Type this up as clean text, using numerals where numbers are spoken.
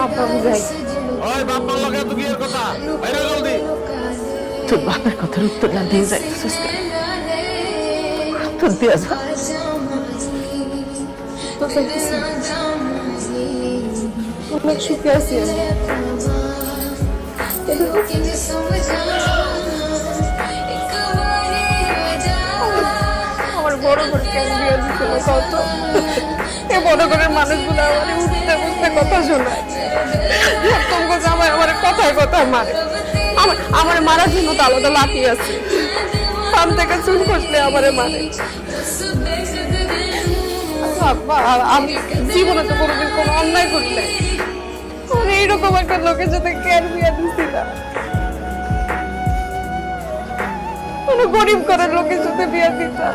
আব্বা বুঝাই ওই বাপ মার লগে তো বিয়ের কথা বাইরে জলদি। তোর বাপের কথার উত্তর না দিয়ে যাইতেছিস কেন? তোর দিয়া যা তো যাইতেছি অনেক সুখে আছি আমি। আমার বড় করে কেন বিয়ে দিছিল কত এ বড় ঘরের মানুষগুলো আমার উঠতে বসতে কথা শোনায়, তোমাকে জামাই আমার কথায় কথায় মারে, আমার মারার জন্য তো আলাদা লাঠি আছে, পান থেকে চুল খসলে আমারে মারে। আচ্ছা আব্বা, আমি জীবনে তো কোনোদিন কোনো অন্যায় করলে এইরকম একটা লোকের সাথে কেন বিয়ে দিছিলাম? কোনো গরিব ঘরের লোকের সাথে বিয়ে দিতাম?